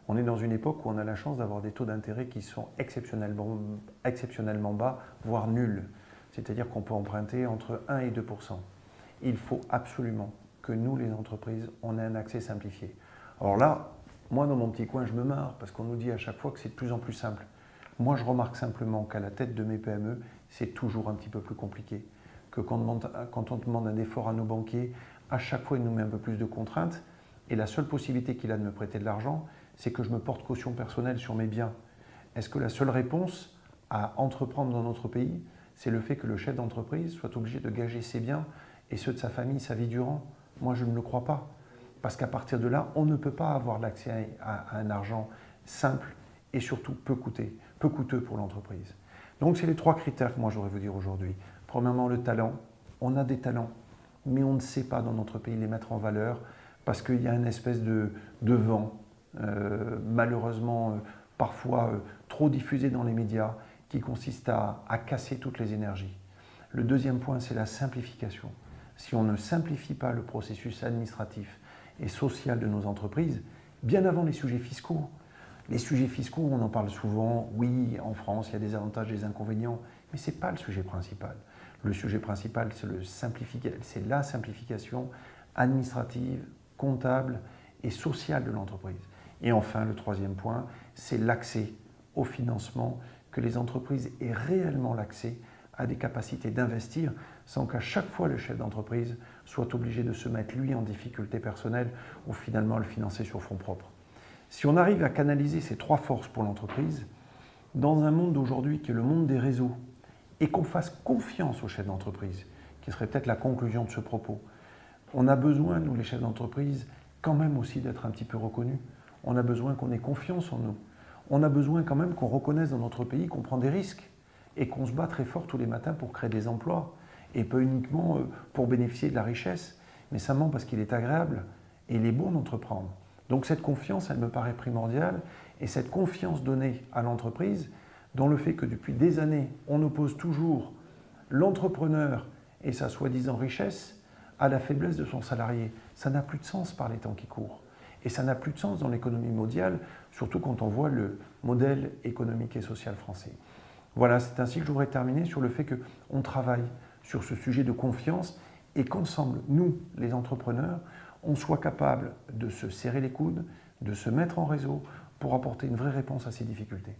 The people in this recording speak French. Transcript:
On est dans une époque où on a la chance d'avoir des taux d'intérêt qui sont exceptionnellement bas, voire nuls. C'est-à-dire qu'on peut emprunter entre 1 et 2 %. Il faut absolument que nous, les entreprises, on ait un accès simplifié. Alors là, moi, dans mon petit coin, je me marre parce qu'on nous dit à chaque fois que c'est de plus en plus simple. Moi, je remarque simplement qu'à la tête de mes PME, c'est toujours un petit peu plus compliqué. Que quand on demande un effort à nos banquiers, à chaque fois, il nous met un peu plus de contraintes. Et la seule possibilité qu'il a de me prêter de l'argent, c'est que je me porte caution personnelle sur mes biens. Est-ce que la seule réponse à entreprendre dans notre pays, c'est le fait que le chef d'entreprise soit obligé de gager ses biens et ceux de sa famille sa vie durant? Moi, je ne le crois pas. Parce qu'à partir de là, on ne peut pas avoir l'accès à un argent simple et surtout peu coûteux pour l'entreprise. Donc, c'est les 3 critères que moi, j'aurais vous dire aujourd'hui. Premièrement, le talent. On a des talents, mais on ne sait pas dans notre pays les mettre en valeur parce qu'il y a une espèce de vent, malheureusement, parfois trop diffusé dans les médias, qui consiste à casser toutes les énergies. Le deuxième point, c'est la simplification. Si on ne simplifie pas le processus administratif et social de nos entreprises, bien avant les sujets fiscaux. Les sujets fiscaux, on en parle souvent, oui, en France, il y a des avantages et des inconvénients, mais ce n'est pas le sujet principal. Le sujet principal, c'est la simplification administrative, comptable et sociale de l'entreprise. Et enfin, le troisième point, c'est l'accès au financement, que les entreprises aient réellement l'accès à des capacités d'investir sans qu'à chaque fois le chef d'entreprise soit obligé de se mettre lui en difficulté personnelle ou finalement le financer sur fonds propres. Si on arrive à canaliser ces 3 forces pour l'entreprise, dans un monde d'aujourd'hui qui est le monde des réseaux, et qu'on fasse confiance aux chefs d'entreprise, qui serait peut-être la conclusion de ce propos, on a besoin, nous les chefs d'entreprise, quand même aussi d'être un petit peu reconnus. On a besoin qu'on ait confiance en nous. On a besoin quand même qu'on reconnaisse dans notre pays qu'on prend des risques et qu'on se bat très fort tous les matins pour créer des emplois et pas uniquement pour bénéficier de la richesse, mais simplement parce qu'il est agréable et il est bon d'entreprendre. Donc cette confiance, elle me paraît primordiale et cette confiance donnée à l'entreprise, dans le fait que depuis des années, on oppose toujours l'entrepreneur et sa soi-disant richesse à la faiblesse de son salarié. Ça n'a plus de sens par les temps qui courent. Et ça n'a plus de sens dans l'économie mondiale, surtout quand on voit le modèle économique et social français. Voilà, c'est ainsi que je voudrais terminer sur le fait qu'on travaille sur ce sujet de confiance et qu'ensemble, nous, les entrepreneurs, on soit capable de se serrer les coudes, de se mettre en réseau pour apporter une vraie réponse à ces difficultés.